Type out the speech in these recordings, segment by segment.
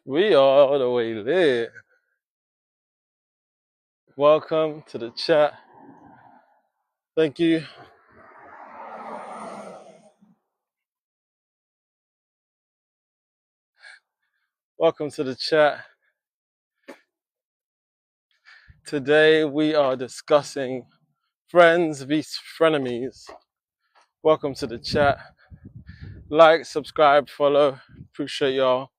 We are all the way lit. Welcome to the chat. Thank you. Welcome to the chat. Today we are discussing friends vs frenemies. Welcome to the chat. Like, subscribe, follow. Appreciate y'all.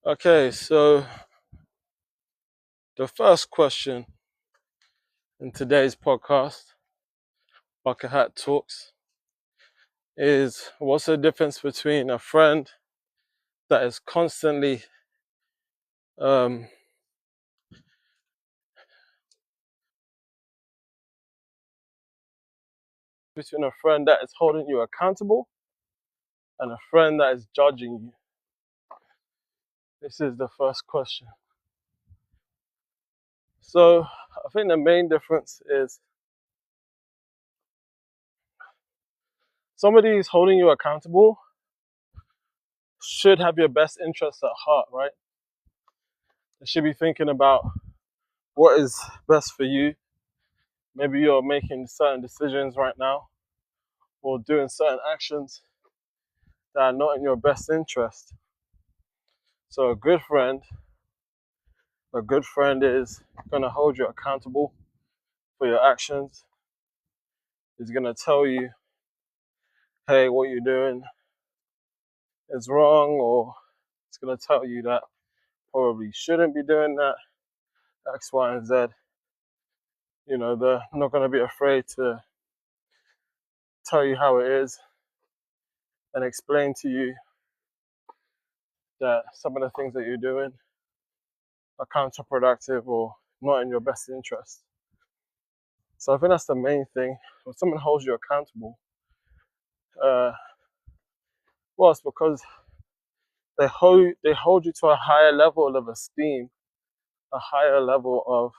Okay, so the first question in today's podcast, Bucket Hat Talks, is what's the difference between a friend that is constantly between a friend that is holding you accountable and a friend that is judging you? This is the first question. So I think the main difference is somebody who's holding you accountable should have your best interests at heart, right? They should be thinking about what is best for you. Maybe you're making certain decisions right now or doing certain actions that are not in your best interest. So a good friend is going to hold you accountable for your actions. Is going to tell you, hey, what you're doing is wrong, or it's going to tell you that probably shouldn't be doing that, X, Y, and Z. You know, they're not going to be afraid to tell you how it is and explain to you that some of the things that you're doing are counterproductive or not in your best interest. So I think that's the main thing. When someone holds you accountable, well, it's because they hold you to a higher level of esteem, a higher level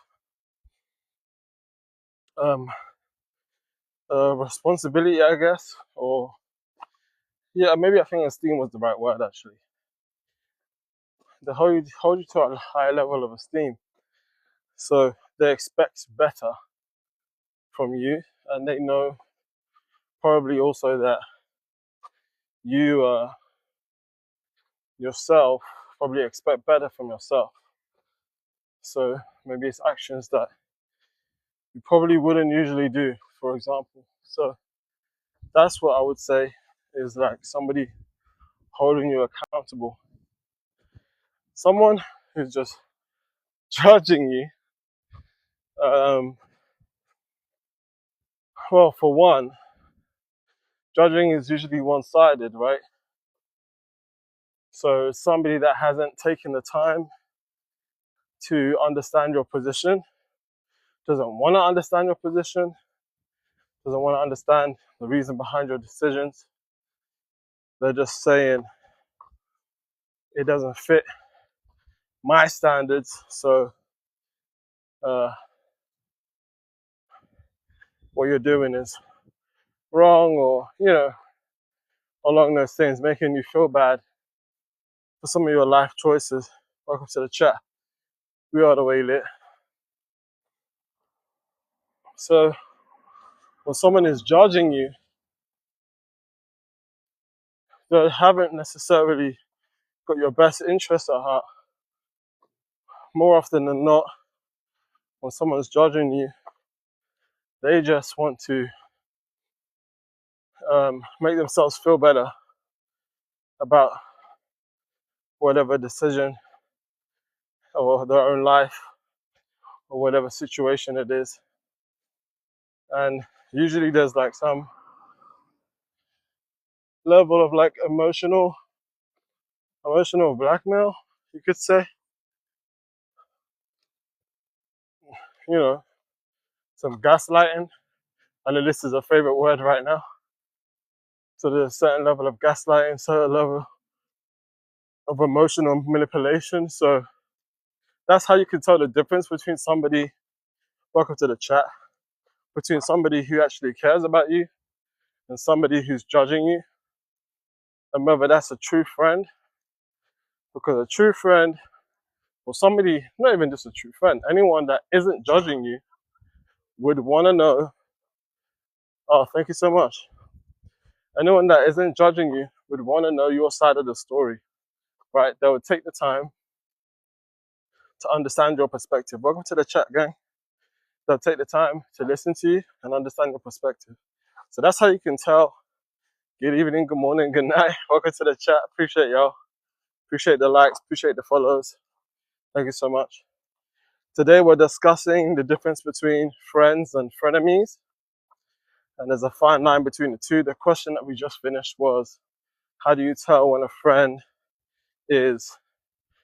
of responsibility, I guess, or yeah, maybe I think esteem was the right word actually. They hold you to a higher level of esteem, so they expect better from you, and they know probably also that you yourself probably expect better from yourself. So maybe it's actions that you probably wouldn't usually do, for example. So that's what I would say is like somebody holding you accountable. Someone who's just judging you, well, for one, judging is usually one-sided, right? So somebody that hasn't taken the time to understand your position, doesn't want to understand your position, doesn't want to understand the reason behind your decisions. They're just saying it doesn't fit my standards, so what you're doing is wrong, or along those things, making you feel bad for some of your life choices. Welcome to the chat. We are the way lit. So when someone is judging you, they haven't necessarily got your best interest at heart. More often than not, when someone's judging you, they just want to make themselves feel better about whatever decision or their own life or whatever situation it is. And usually there's like some level of like emotional blackmail, you could say. You know, some gaslighting. I know this is a favorite word right now. So there's a certain level of gaslighting, certain level of emotional manipulation. So that's how you can tell the difference between somebody, welcome to the chat, between somebody who actually cares about you and somebody who's judging you. and whether that's a true friend, because a true friend, or somebody, not even just a true friend, anyone that isn't judging you would want to know, oh, thank you so much. Anyone that isn't judging you would want to know your side of the story, right? They would take the time to understand your perspective. Welcome to the chat, gang. They'll take the time to listen to you and understand your perspective. So that's how you can tell. Good evening, good morning, good night. Welcome to the chat. Appreciate y'all. Appreciate the likes, appreciate the follows. Thank you so much. Today we're discussing the difference between friends and frenemies. And there's a fine line between the two. The question that we just finished was, how do you tell when a friend is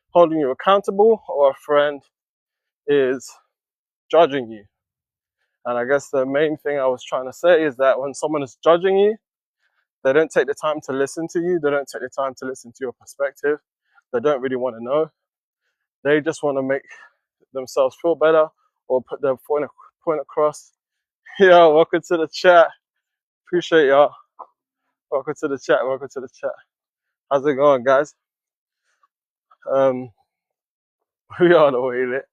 holding you accountable or a friend is judging you? And I guess the main thing I was trying to say is that when someone is judging you, they don't take the time to listen to you. They don't take the time to listen to your perspective. They don't really want to know. They just want to make themselves feel better or put their point across. Yo, welcome to the chat. Appreciate y'all. Welcome to the chat. Welcome to the chat. How's it going, guys? We are the way lit.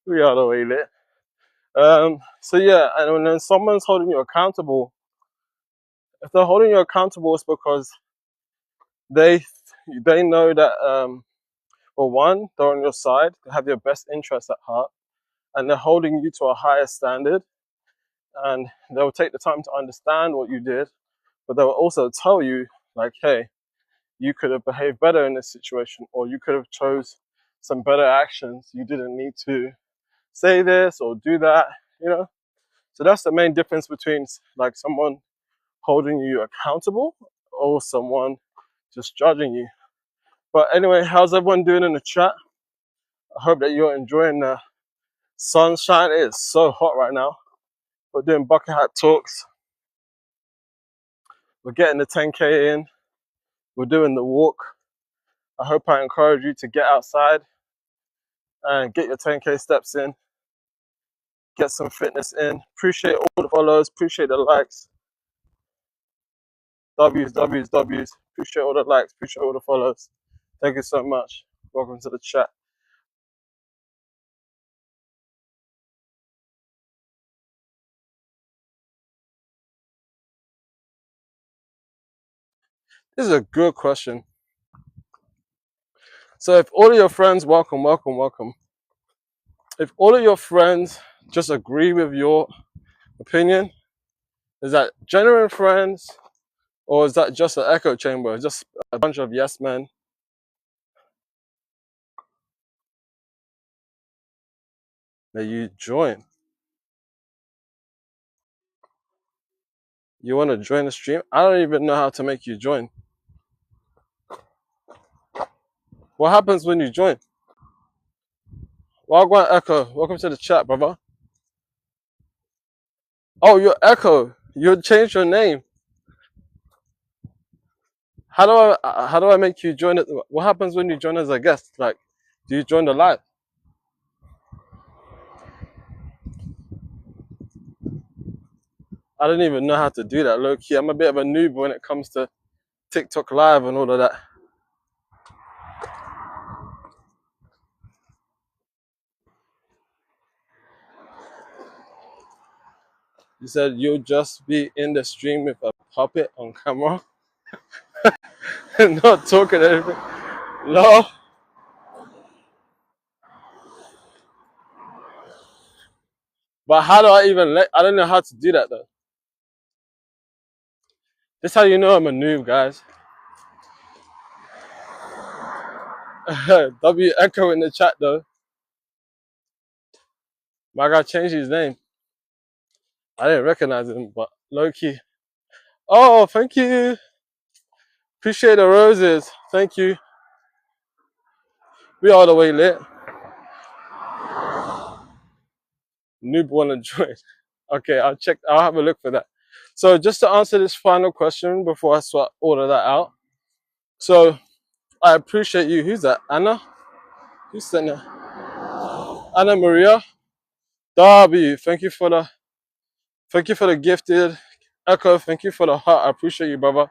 We are the way lit. So yeah, and when someone's holding you accountable, if they're holding you accountable, it's because they know that well, one, they're on your side, they have your best interests at heart, and they're holding you to a higher standard, and they'll take the time to understand what you did, but they'll also tell you, like, hey, you could have behaved better in this situation, or you could have chose some better actions. You didn't need to say this or do that, you know? So that's the main difference between like someone holding you accountable or someone just judging you. But anyway, how's everyone doing in the chat? I hope that you're enjoying the sunshine. It is so hot right now. We're doing bucket hat talks. We're getting the 10K in. We're doing the walk. I hope I encourage you to get outside and get your 10K steps in. Get some fitness in. Appreciate all the follows. Appreciate the likes. W's. Appreciate all the likes. Appreciate all the follows. Thank you so much. Welcome to the chat. This is a good question. So if all of your friends, welcome. If all of your friends just agree with your opinion, is that genuine friends or is that just an echo chamber? Just a bunch of yes men? That you join. You want to join the stream? I don't even know how to make you join. What happens when you join? Wagwan Echo, welcome to the chat, brother. Oh, you're Echo. You changed your name. How do I make you join it? What happens when you join as a guest? Like, do you join the live? I don't even know how to do that, low key. I'm a bit of a noob when it comes to TikTok live and all of that. You said you'll just be in the stream with a puppet on camera and not talking anything. No. But how do I even I don't know how to do that though. This is how you know I'm a noob, guys. W Echo in the chat though. My guy changed his name. I didn't recognize him, but low key. Oh, thank you. Appreciate the roses. Thank you. We all the way lit. Noob wanna join. Okay, I'll have a look for that. So just to answer this final question before I sort all of that out. So I appreciate you. Who's that? Anna? Who's sent her? Anna Maria? Darby, thank you for the gifted. Echo, thank you for the heart. I appreciate you, brother.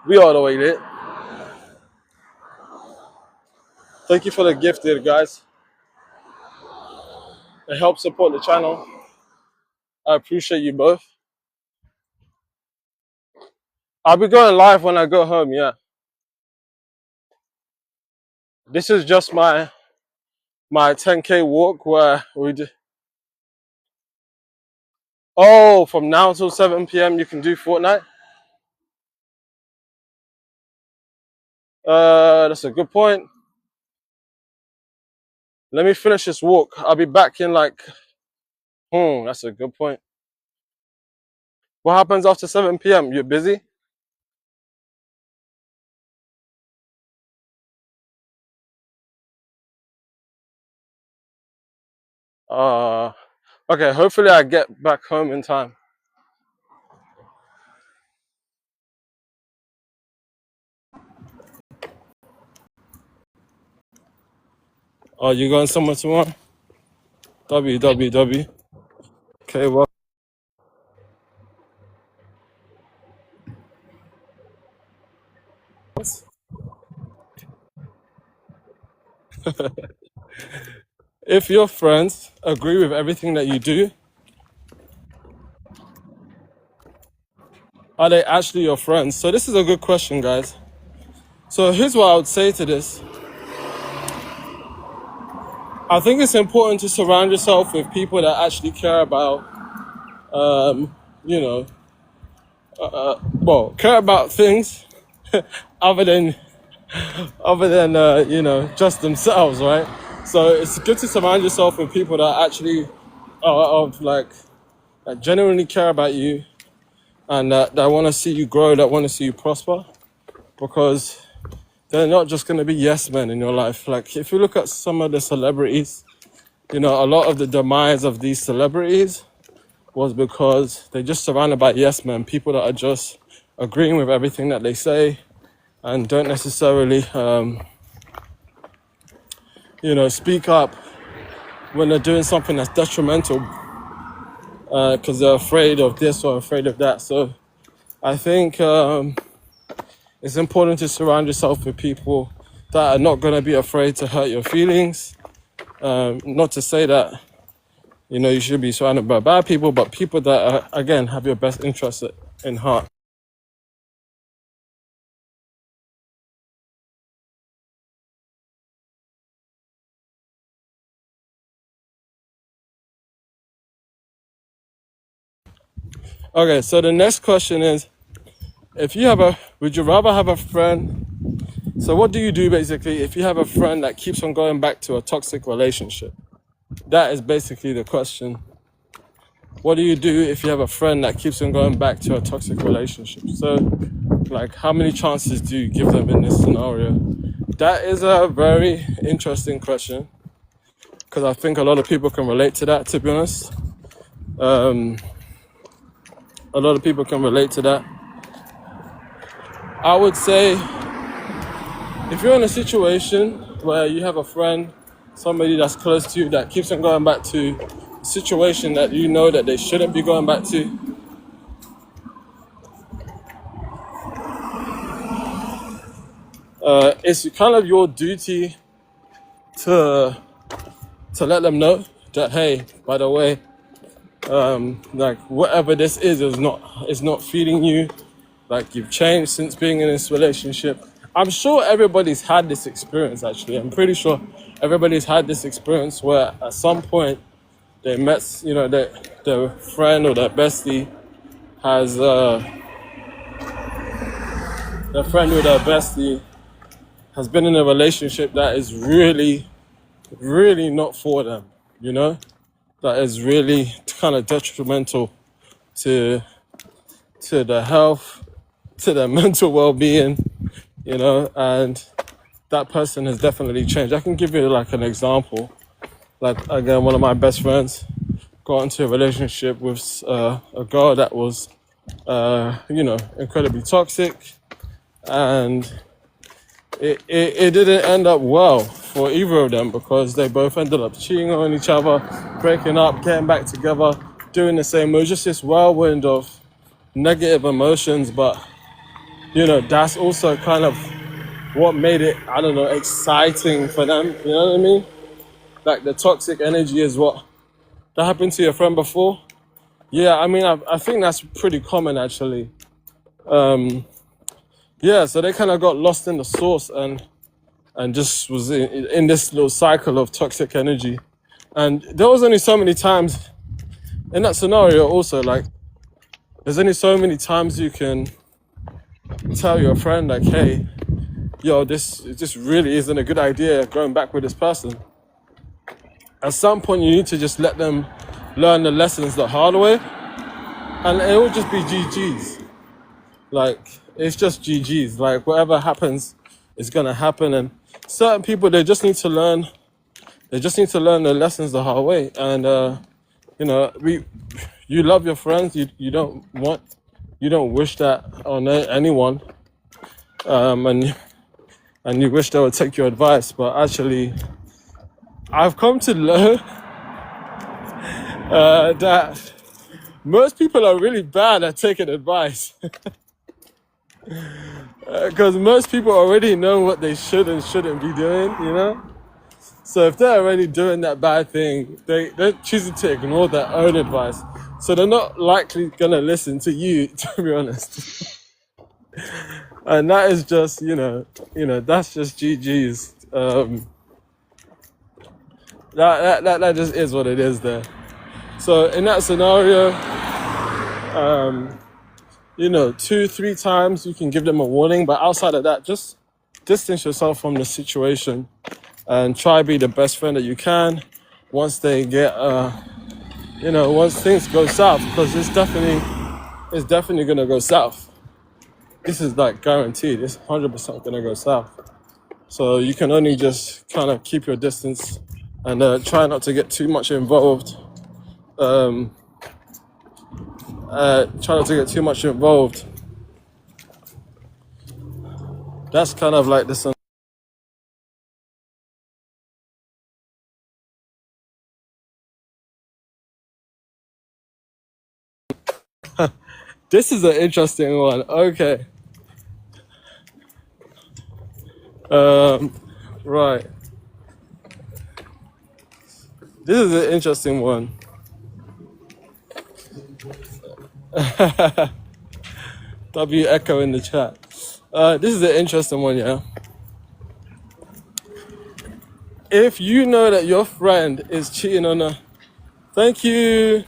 We all the way lit. Thank you for the gifted, guys. It helps support the channel. I appreciate you both. I'll be going live when I go home, yeah. This is just my 10K walk where we do. Oh, from now till 7 p.m. you can do Fortnite? That's a good point. Let me finish this walk. I'll be back in like, that's a good point. What happens after 7 p.m.? You're busy? Okay, hopefully I get back home in time. Oh, you going somewhere tomorrow? www. Okay, well, if your friends agree with everything that you do, are they actually your friends? So this is a good question, guys. So here's what I would say to this. I think it's important to surround yourself with people that actually care about, you know, care about things other than just themselves, right? So it's good to surround yourself with people that actually are of like that genuinely care about you and that want to see you grow, that want to see you prosper, because they're not just going to be yes men in your life. Like if you look at some of the celebrities, a lot of the demise of these celebrities was because they're just surrounded by yes men, people that are just agreeing with everything that they say and don't necessarily, speak up when they're doing something that's detrimental because they're afraid of this or afraid of that. So I think it's important to surround yourself with people that are not going to be afraid to hurt your feelings. Not to say that, you should be surrounded by bad people, but people that, again, have your best interests in heart. Okay, so the next question is, would you rather have a friend? So what do you do basically if you have a friend that keeps on going back to a toxic relationship? That is basically the question. What do you do if you have a friend that keeps on going back to a toxic relationship? So, like, how many chances do you give them in this scenario? That is a very interesting question because I think a lot of people can relate to that, to be honest. A lot of people can relate to that. I would say if you're in a situation where you have a friend, somebody that's close to you that keeps on going back to a situation that you know that they shouldn't be going back to, it's kind of your duty to let them know that, hey, by the way, like whatever this is not feeding you. Like you've changed since being in this relationship. I'm sure everybody's had this experience. Actually, I'm pretty sure everybody's had this experience where at some point they met, their friend or their bestie has their friend or their bestie has been in a relationship that is really, really not for them. That is really kind of detrimental to their health, to their mental well-being, and that person has definitely changed. I can give you like an example. Like again, one of my best friends got into a relationship with a girl that was, incredibly toxic, and it didn't end up well for either of them because they both ended up cheating on each other, breaking up, getting back together, doing the same. It was just this whirlwind of negative emotions, but that's also kind of what made it, I don't know, exciting for them. You know what I mean? Like the toxic energy is what that happened to your friend before. Yeah, I mean, I think that's pretty common actually. Yeah, so they kind of got lost in the source and just was in this little cycle of toxic energy. And there was only so many times in that scenario also, like, there's only so many times you can tell your friend, like, hey, yo, this really isn't a good idea going back with this person. At some point, you need to just let them learn the lessons the hard way, and it will just be GG's. Like, it's just GG's. Like, whatever happens is gonna happen, and certain people, they just need to learn the lessons the hard way. And you love your friends. You don't wish that on anyone, and you wish they would take your advice. But actually, I've come to learn that most people are really bad at taking advice, because most people already know what they should and shouldn't be doing. So if they're already doing that bad thing, they're choosing to ignore their own advice. So they're not likely gonna listen to you, to be honest. And that is just, that's just GG's. That just is what it is there. So in that scenario, 2-3 times you can give them a warning, but outside of that, just distance yourself from the situation and try to be the best friend that you can once they get, once things go south, because it's definitely gonna go south. This is like guaranteed. It's 100% gonna go south. So you can only just kind of keep your distance and try not to get too much involved. Try not to get too much involved. That's kind of like this. This is an interesting one. Okay. Right. This is an interesting one. W Echo in the chat. This is an interesting one, yeah. If you know that your friend is cheating on a... Thank you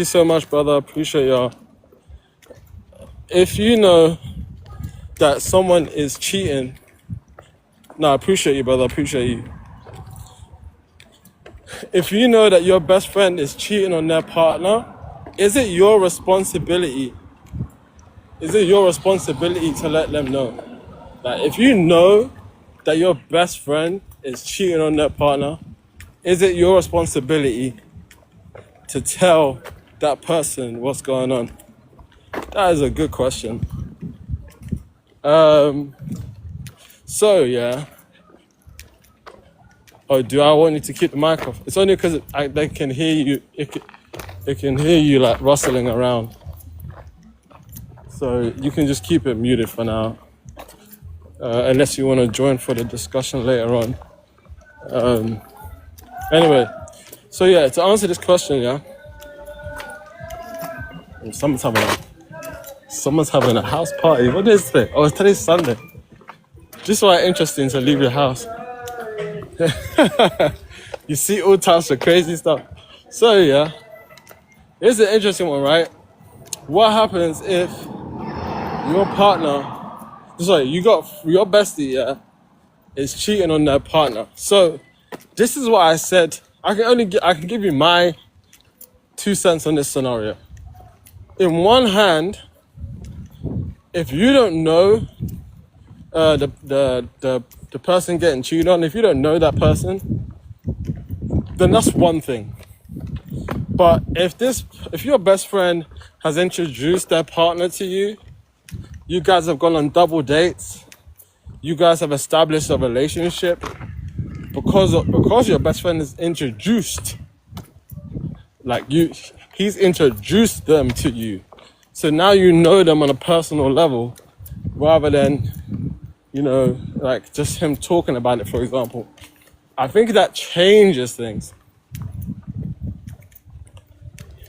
so much, brother. Appreciate y'all. If you know that someone is cheating... No, I appreciate you, brother. I appreciate you. If you know that your best friend is cheating on their partner, is it your responsibility? Is it your responsibility to let them know? Like, if you know that your best friend is cheating on their partner, is it your responsibility to tell that person what's going on? That is a good question. So, yeah. Oh, do I want you to keep the mic off? It's only because they can hear you. It can hear you like rustling around. So you can just keep it muted for now, unless you want to join for the discussion later on. Anyway, so yeah, to answer this question, yeah. Someone's having a house party. What is it? Oh, today's Sunday. This is why it's interesting to leave your house. You see all types of crazy stuff. So yeah, here's an interesting one, right? What happens if your bestie, yeah, is cheating on their partner? So this is what I said. I can give you my 2 cents on this scenario. In one hand, if you don't know the person getting cheated on, if you don't know that person, then that's one thing. But if your best friend has introduced their partner to you, you guys have gone on double dates, you guys have established a relationship, because your best friend is introduced, he's introduced them to you. So now you know them on a personal level rather than, you know, like just him talking about it, for example. I think that changes things.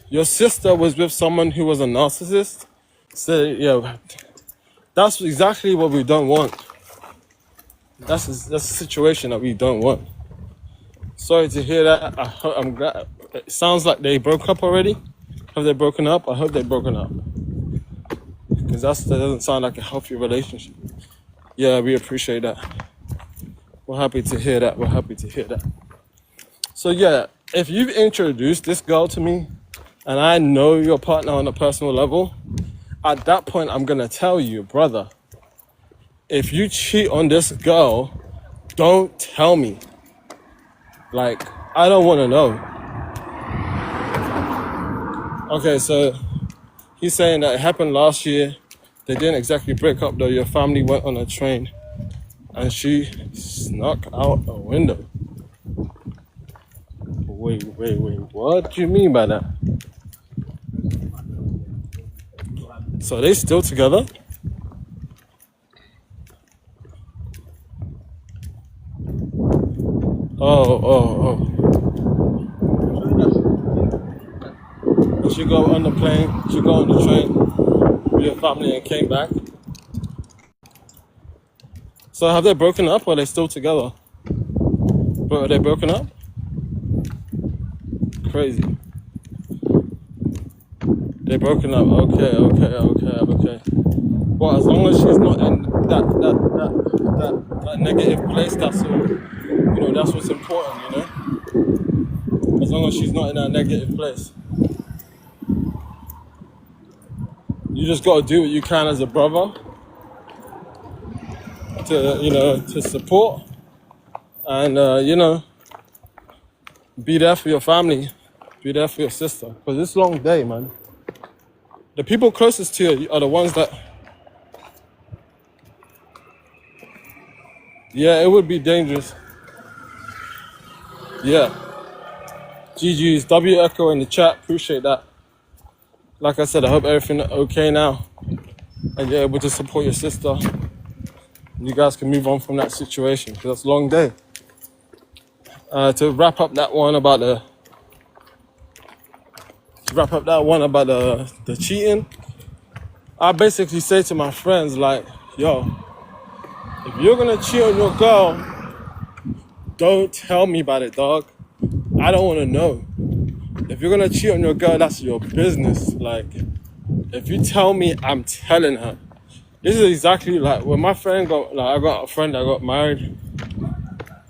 Your sister was with someone who was a narcissist. So, yeah, that's exactly what we don't want. That's a situation that we don't want. Sorry to hear that. I'm glad. It sounds like they broke up already. Have they broken up? I hope they've broken up. Because that doesn't sound like a healthy relationship. Yeah, we appreciate that. We're happy to hear that. We're happy to hear that. So yeah, if you've introduced this girl to me, and I know your partner on a personal level, at that point, I'm going to tell you, brother, if you cheat on this girl, don't tell me. Like, I don't want to know. Okay, so he's saying that it happened last year. They didn't exactly break up though. Your family went on a train and she snuck out a window. Wait, what do you mean by that? So are they still together? Oh. And she go on the plane, she go on the train with your family and came back. So have they broken up or are they still together? But are they broken up? Crazy. They're broken up. Okay. Well, as long as she's not in that negative place, that's all. You know, that's what's important, you know? As long as she's not in that negative place. You just gotta do what you can as a brother to, you know, to support and, you know, be there for your family, be there for your sister. Because it's a long day, man. The people closest to you are the ones that, yeah, it would be dangerous. Yeah. GG's, W Echo in the chat, appreciate that. Like I said, I hope everything okay now and you're able to support your sister. You guys can move on from that situation because that's a long day. To wrap up that one about the cheating, I basically say to my friends like, yo, if you're gonna cheat on your girl, don't tell me about it, dog. I don't wanna know. If you're gonna cheat on your girl, that's your business. Like, if you tell me, I'm telling her. This is exactly like when my friend I got a friend that got married.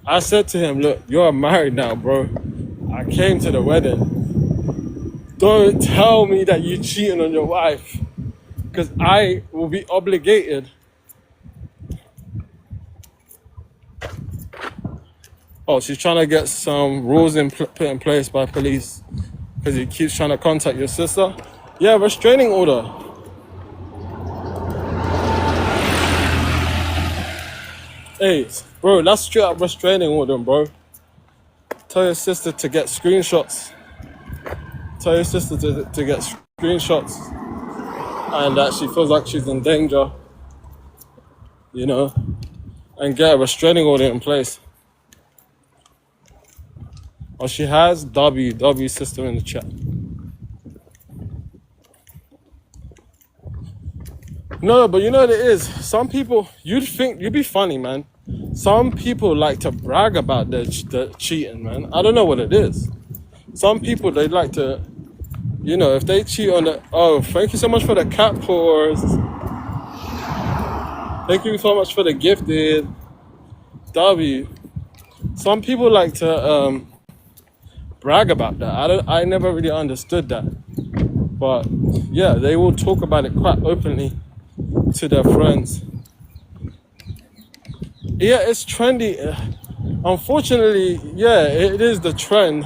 I said to him, look, you're married now, bro. I came to the wedding. Don't tell me that you're cheating on your wife, because I will be obligated. Oh, she's trying to get some rules put in place by police because he keeps trying to contact your sister. Yeah, restraining order. Hey, bro, that's straight up restraining order, bro. Tell your sister to get screenshots. Tell your sister to get screenshots and that she feels like she's in danger, you know, and get a restraining order in place. Oh, she has W sister in the chat. No, but you know what it is? Some people, you'd be funny, man. Some people like to brag about the cheating, man. I don't know what it is. Some people, they like to, you know, if they cheat on the... Oh, thank you so much for the cat pores. Thank you so much for the gifted. W. Some people like to brag about that. I never really understood that. But yeah, they will talk about it quite openly to their friends. Yeah, it's trendy. Unfortunately, yeah, it is the trend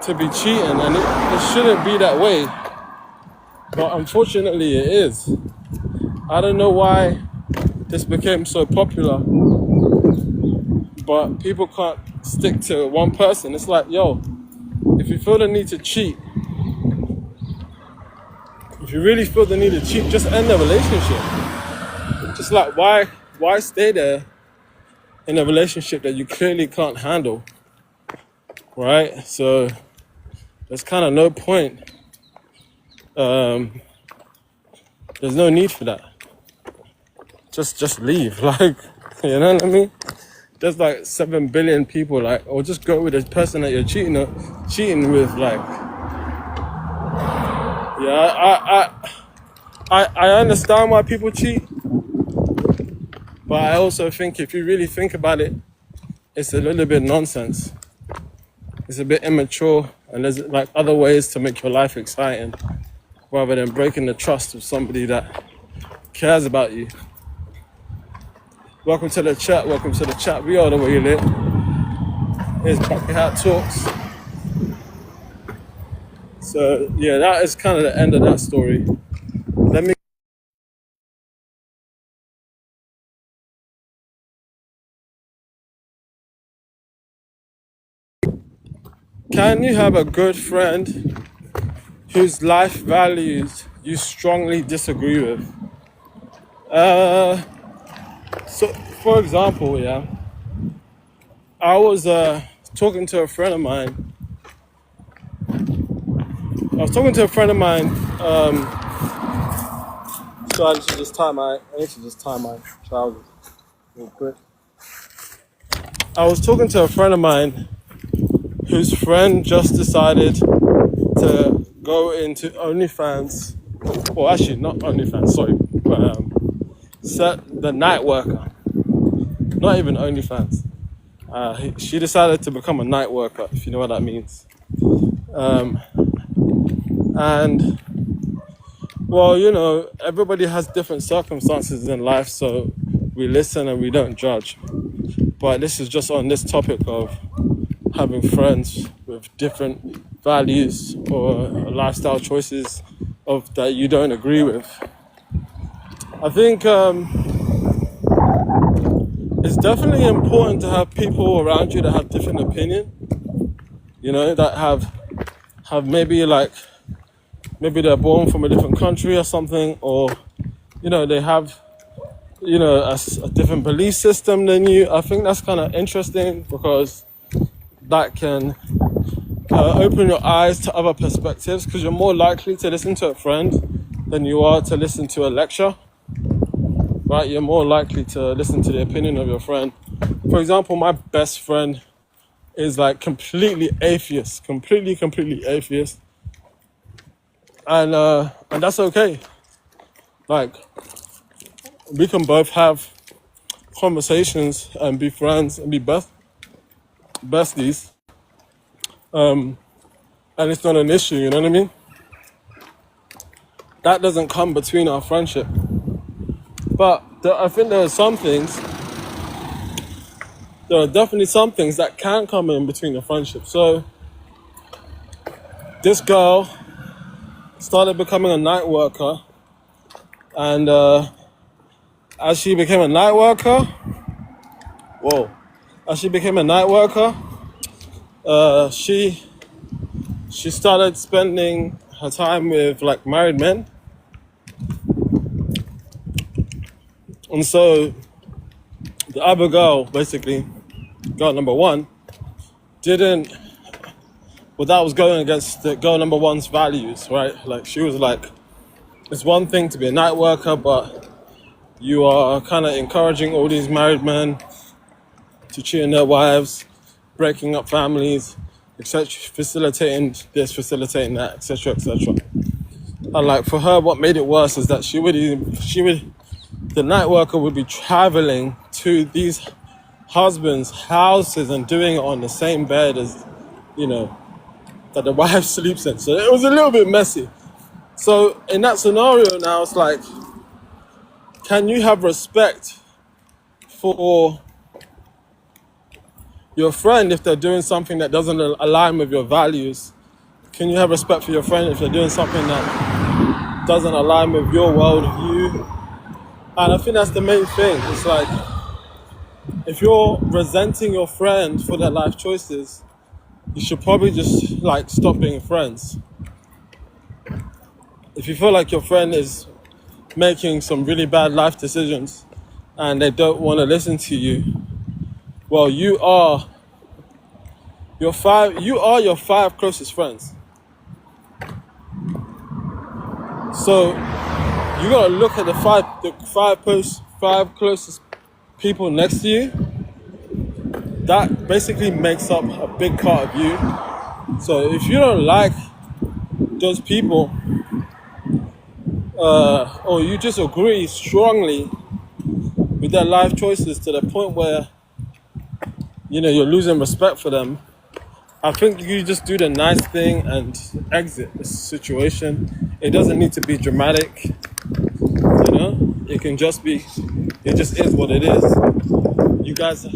to be cheating, and it shouldn't be that way. But unfortunately, it is. I don't know why this became so popular, but people can't stick to one person. It's like, yo, if you feel the need to cheat, If you really feel the need to cheat, just end the relationship. Just like, why stay there in a relationship that you clearly can't handle, right? So there's kind of no point. There's no need for that. Just leave, like, you know what I mean? There's like 7 billion people, like, or just go with the person that you're cheating with, like. Yeah, I understand why people cheat, but I also think if you really think about it, it's a little bit nonsense. It's a bit immature, and there's like other ways to make your life exciting rather than breaking the trust of somebody that cares about you. Welcome to the chat. We are the way you live. Here's Bucket Hat Talks. So yeah, that is kind of the end of that story. Can you have a good friend whose life values you strongly disagree with? So, for example, yeah, I was talking to a friend of mine. So I need to just tie my trousers real quick. I was talking to a friend of mine whose friend just decided to go into OnlyFans. Well, actually, not OnlyFans, sorry. Set the night worker. Not even OnlyFans. She decided to become a night worker, if you know what that means. And, well, you know, everybody has different circumstances in life, so we listen and we don't judge. But this is just on this topic of having friends with different values or lifestyle choices that you don't agree with. I think it's definitely important to have people around you that have different opinion, you know, that have maybe they're born from a different country or something, or, you know, they have, you know, a different belief system than you. I think that's kind of interesting because that can open your eyes to other perspectives, because you're more likely to listen to a friend than you are to listen to a lecture, right? You're more likely to listen to the opinion of your friend. For example, my best friend is like completely atheist, completely atheist, and that's okay. Like, we can both have conversations and be friends and be besties, and it's not an issue, you know what I mean? That doesn't come between our friendship. But I think there are definitely some things that can come in between the friendship. So this girl started becoming a night worker, and as she became a night worker, she started spending her time with like married men. And so the other girl, basically, girl number one, that was going against the girl number one's values, right? Like, she was like, it's one thing to be a night worker, but you are kind of encouraging all these married men to cheat on their wives, breaking up families, etc., facilitating this, facilitating that, etc., etc. And like, for her, what made it worse is that the night worker would be traveling to these husbands' houses and doing it on the same bed as, you know, that the wife sleeps in. So it was a little bit messy. So in that scenario now, it's like, can you have respect for your friend if they're doing something that doesn't align with your values? Can you have respect for your friend if they're doing something that doesn't align with your worldview? And I think that's the main thing. It's like, if you're resenting your friend for their life choices, you should probably just like stop being friends. if you feel like your friend is making some really bad life decisions and they don't want to listen to you, well, you are your five closest friends. So you gotta look at the five closest people next to you. That basically makes up a big part of you. So if you don't like those people, or you just agree strongly with their life choices to the point where you're losing respect for them, I think you just do the nice thing and exit the situation. It doesn't need to be dramatic, It can just be, it just is what it is. You guys are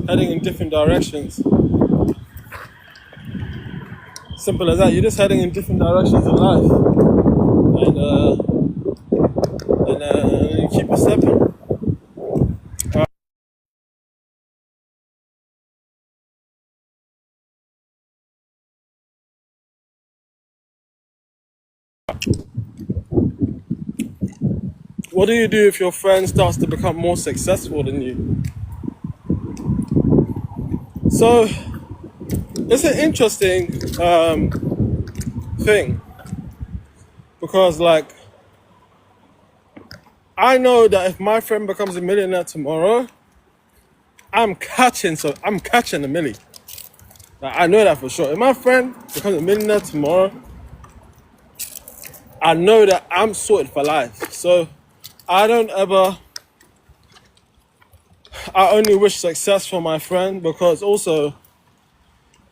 heading in different directions. Simple as that. You're just heading in different directions in life, and you keep it stepping. What do you do if your friend starts to become more successful than you? So it's an interesting thing, because like, I know that if my friend becomes a millionaire tomorrow, I'm catching a milli. Like, I know that for sure. If my friend becomes a millionaire tomorrow, I know that I'm sorted for life. So I only wish success for my friend, because also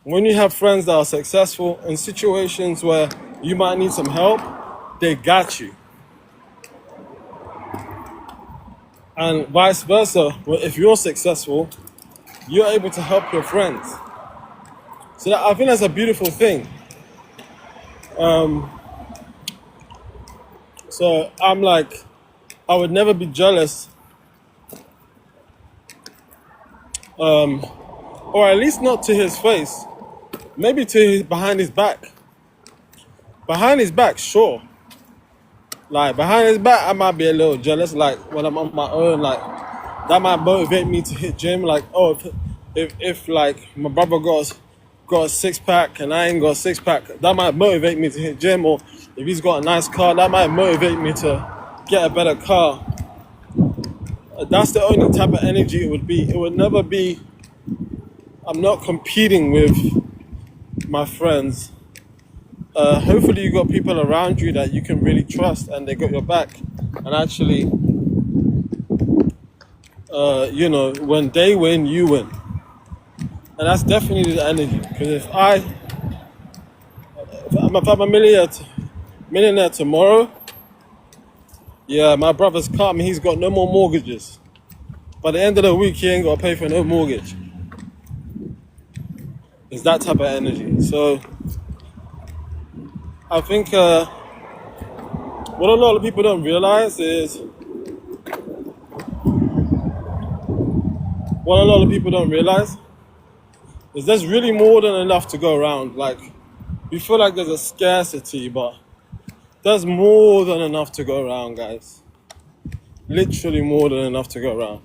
when you have friends that are successful in situations where you might need some help, they got you. And vice versa, if you're successful, you're able to help your friends. So I think that's a beautiful thing. So I'm like, I would never be jealous, or at least not to his face. Maybe behind his back. Behind his back, sure. Like, behind his back, I might be a little jealous. Like, when I'm on my own, like, that might motivate me to hit gym. Like, oh, if like my brother got a six pack and I ain't got a six pack, that might motivate me to hit gym. Or if he's got a nice car, that might motivate me to get a better car. That's the only type of energy it would be. It would never be, I'm not competing with my friends. Hopefully you got people around you that you can really trust and they got your back. And actually, when they win, you win. And that's definitely the energy. Because if I'm a millionaire tomorrow, yeah, my brother's caught me, he's got no more mortgages. By the end of the week, he ain't got to pay for no mortgage. It's that type of energy. So I think what a lot of people don't realize is, there's really more than enough to go around. Like, you feel like there's a scarcity, but there's more than enough to go around, guys. Literally more than enough to go around.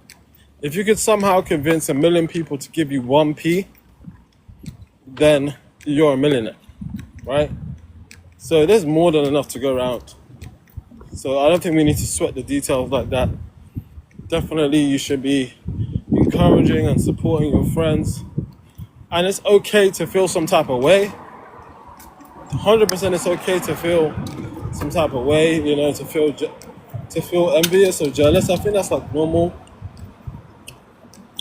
If you could somehow convince 1 million people to give you 1p, then you're a millionaire, right? So there's more than enough to go around. So I don't think we need to sweat the details like that. Definitely you should be encouraging and supporting your friends. And it's okay to feel some type of way. 100% it's okay to feel some type of way, to feel envious or jealous. I think that's like normal.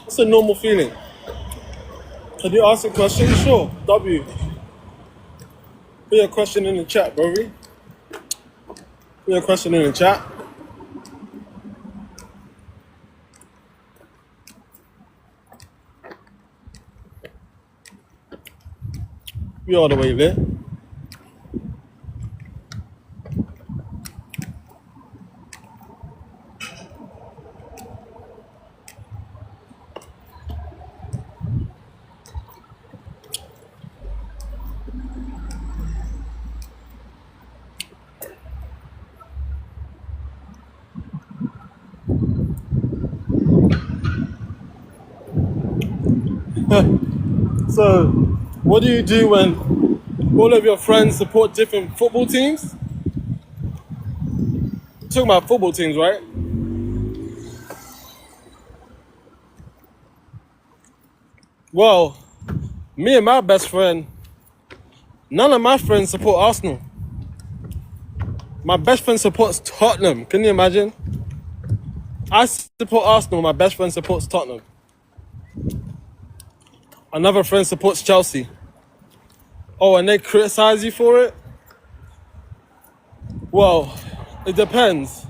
It's a normal feeling. Can you ask a question? Sure. W. Put your question in the chat, bro. Put your question in the chat. We all the way lit. So, what do you do when all of your friends support different football teams? We're talking about football teams, right? Well, me and my best friend, none of my friends support Arsenal. My best friend supports Tottenham. Can you imagine? I support Arsenal. My best friend supports Tottenham. Another friend supports Chelsea. Oh, and they criticize you for it? Well, it depends.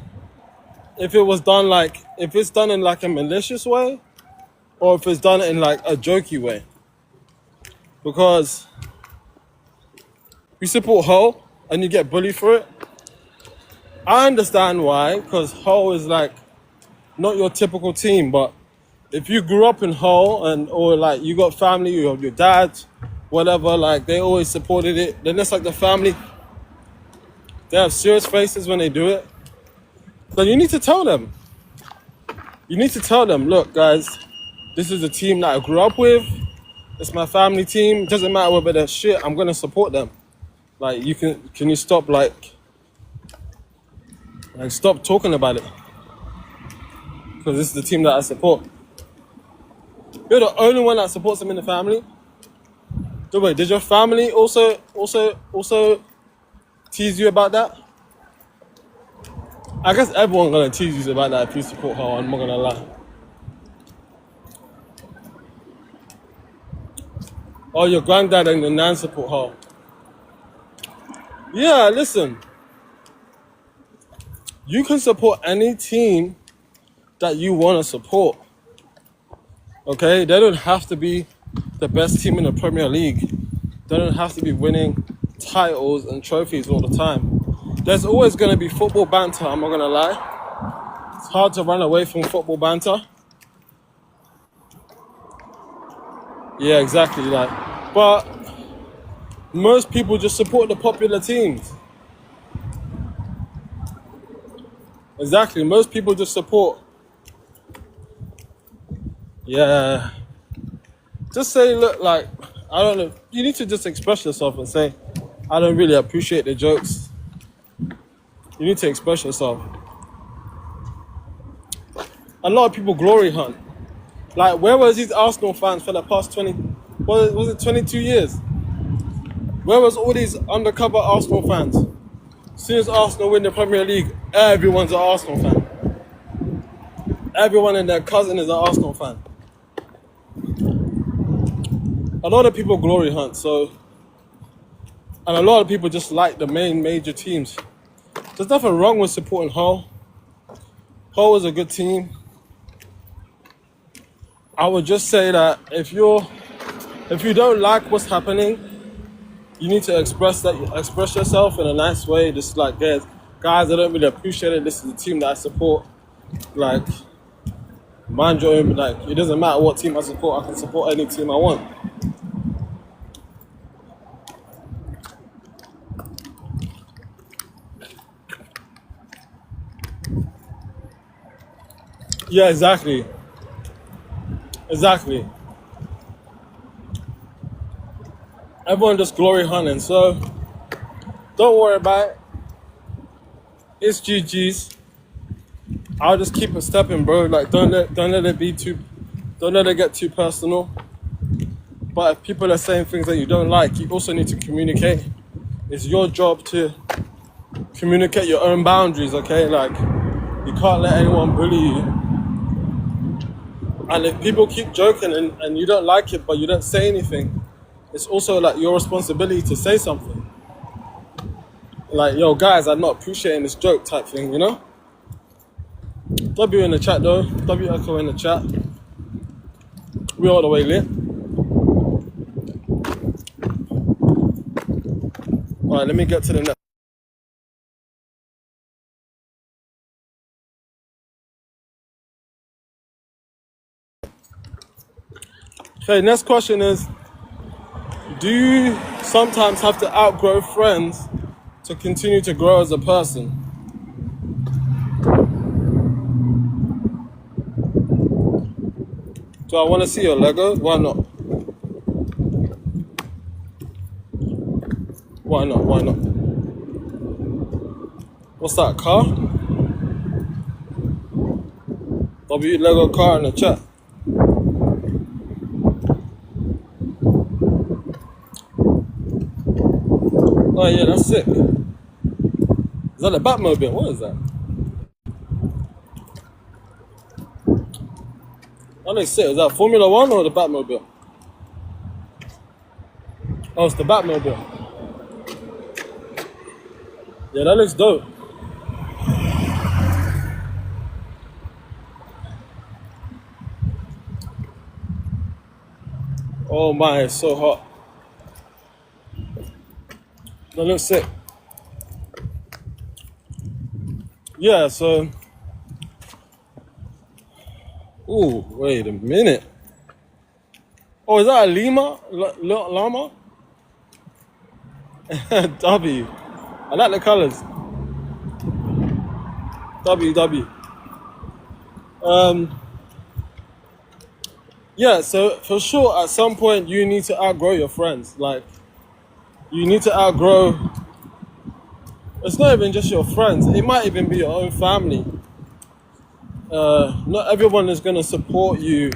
If it's done in like a malicious way, or if it's done in like a jokey way. Because you support Hull and you get bullied for it. I understand why, because Hull is like not your typical team, but if you grew up in Hull or like you got family or your dad, whatever, like they always supported it, then it's like the family, they have serious faces when they do it. Then you need to tell them. You need to tell them, look guys, this is a team that I grew up with. It's my family team. Doesn't matter whether they're shit, I'm gonna support them. Like can you stop stop talking about it? Because this is the team that I support. You're the only one that supports them in the family. Wait, did your family also tease you about that? I guess everyone's gonna tease you about that if you support her, I'm not gonna lie. Oh, your granddad and your nan support her. Yeah, listen. You can support any team that you want to support. Okay? They don't have to be the best team in the Premier League. They don't have to be winning titles and trophies all the time. There's always going to be football banter, I'm not going to lie. It's hard to run away from football banter. Yeah, exactly. But most people just support the popular teams. Exactly. Most people just support. Yeah. Just say, look, I don't know. You need to just express yourself and say, I don't really appreciate the jokes. You need to express yourself. A lot of people glory hunt. Where was these Arsenal fans for the past 22 years? Where was all these undercover Arsenal fans? As soon as Arsenal win the Premier League, everyone's an Arsenal fan. Everyone and their cousin is an Arsenal fan. A lot of people glory hunt, and a lot of people just like the main major teams. There's nothing wrong with supporting Hull. Hull is a good team. I would just say that if you don't like what's happening, you need to express yourself in a nice way. Just like, guys, I don't really appreciate it. This is the team that I support. Mind your own. It doesn't matter what team I support. I can support any team I want. Yeah, exactly. Exactly. Everyone just glory hunting, so don't worry about it. It's GG's. I'll just keep it stepping, bro. Don't let it get too personal. But if people are saying things that you don't like, you also need to communicate. It's your job to communicate your own boundaries, okay? You can't let anyone bully you. And if people keep joking and you don't like it, but you don't say anything, it's also your responsibility to say something. Yo, guys, I'm not appreciating this joke type thing, you know? W in the chat though. W echo in the chat. We all the way lit. Alright, let me get to the next. Okay, next question is, do you sometimes have to outgrow friends to continue to grow as a person? Do I want to see your Lego? Why not? Why not? Why not? What's that, car? W Lego car in the chat. Oh yeah, that's sick. Is that a Batmobile? What is that? That looks sick. Is that Formula One or the Batmobile? Oh, it's the Batmobile. Yeah, that looks dope. Oh my, it's so hot. That looks sick. Yeah, so... Ooh, wait a minute. Oh, is that a Lima? Llama? W. I like the colors. W. Yeah, so for sure, at some point, you need to outgrow your friends. Like, you need to outgrow... It's not even just your friends. It might even be your own family. Not everyone is going to support you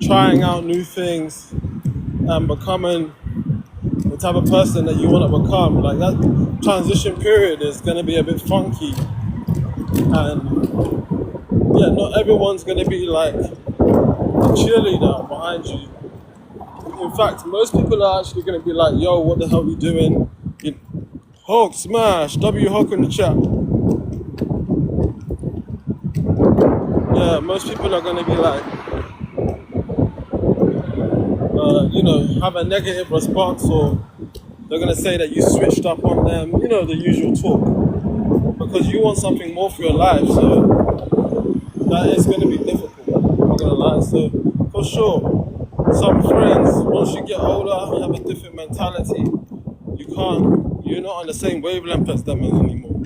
trying out new things and becoming the type of person that you want to become. Like, that transition period is going to be a bit funky. And yeah, not everyone's going to be like a cheerleader behind you. In fact, most people are actually going to be like, yo, what the hell are we doing? Hulk smash, W Hulk in the chat. Yeah, most people are going to be like, have a negative response, or they're going to say that you switched up on them, the usual talk. Because you want something more for your life, so that is going to be difficult, I'm not going to lie. So, for sure, some friends, once you get older, have a different mentality. You're not on the same wavelength as them anymore.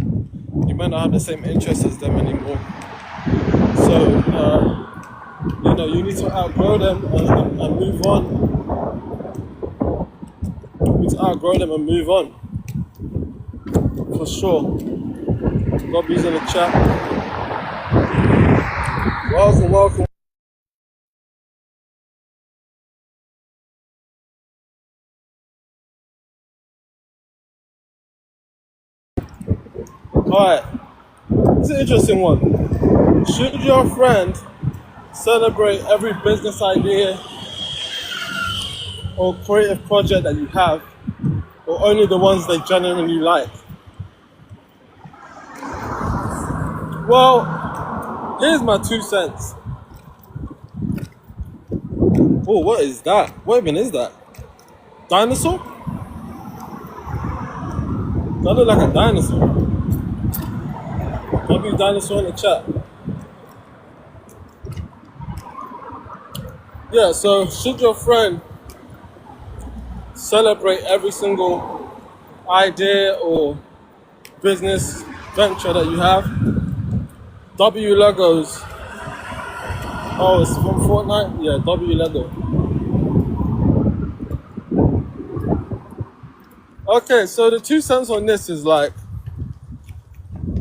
You might not have the same interests as them anymore. So, you need to outgrow them and move on. You need to outgrow them and move on. For sure. Bobby's in the chat. Welcome. Alright, it's an interesting one. Should your friend celebrate every business idea or creative project that you have, or only the ones they genuinely like? Well, here's my 2 cents. Oh, what is that? What even is that? Dinosaur? That look like a dinosaur. W dinosaur in the chat. Yeah, so should your friend celebrate every single idea or business venture that you have? W Legos. Oh, it's from Fortnite? Yeah, W Lego. Okay, so the 2 cents on this is like,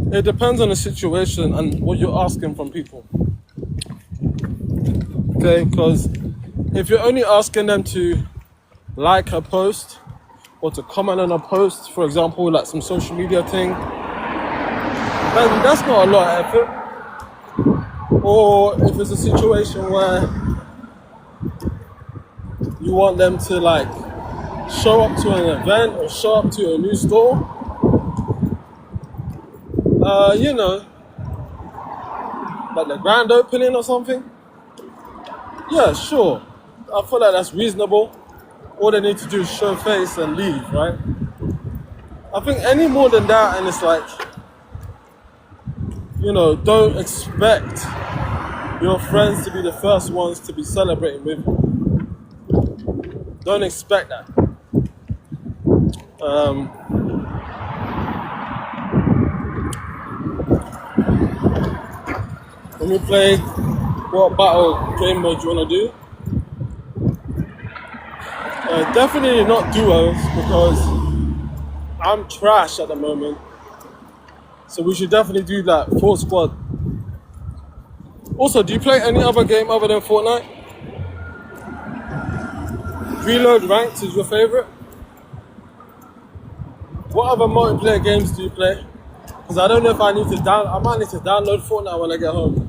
it depends on the situation and what you're asking from people. Okay, because if you're only asking them to like a post or to comment on a post, for example, like some social media thing, then that's not a lot of effort. Or if it's a situation where you want them to like show up to an event or show up to a new store, like the grand opening or something, yeah, sure. I feel like that's reasonable. All they need to do is show face and leave, right? I think any more than that, and it's like, don't expect your friends to be the first ones to be celebrating with you. Don't expect that. When we play, what battle game mode you want to do? Definitely not duos, because I'm trash at the moment, so we should definitely do like full squad. Also, do you play any other game other than Fortnite? Reload Ranked is your favorite? What other multiplayer games do you play? Because I don't know if I need to I might need to download Fortnite when I get home.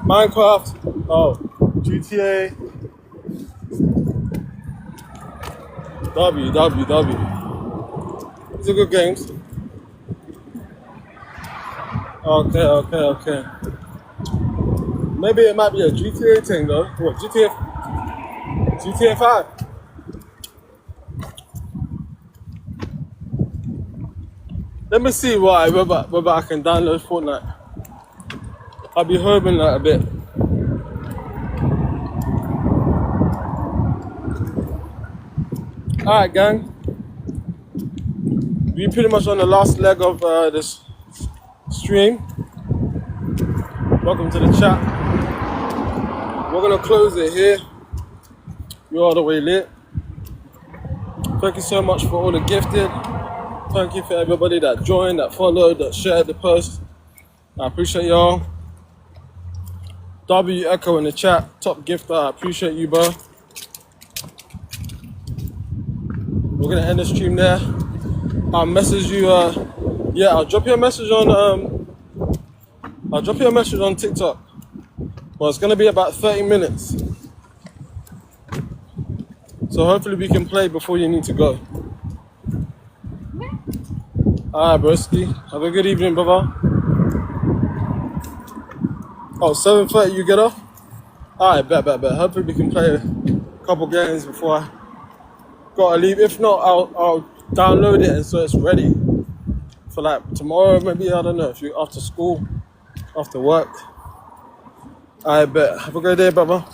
Minecraft, oh, GTA, These are good games. Okay. Maybe it might be a GTA thing though. What, GTA 5? Let me see whether I can download Fortnite. I'll be home in like a bit. Alright gang, we pretty much on the last leg of this stream. Welcome to the chat. We're gonna close it here. You're all the way lit. Thank you so much for all the gifted. Thank you for everybody that joined, that followed, that shared the post. I appreciate y'all. W Echo in the chat, top gifter. I appreciate you, bro. We're gonna end the stream there. I'll message you. I'll drop you a message on. I'll drop you a message on TikTok. Well, it's gonna be about 30 minutes. So hopefully we can play before you need to go. Alright, broski. Have a good evening, brother. Oh, 7:30 you get off? Alright, bet. Hopefully we can play a couple games before I gotta leave. If not, I'll download it and so it's ready for like tomorrow, maybe. I don't know, if you're after school, after work. Alright, bet. Have a great day, brother.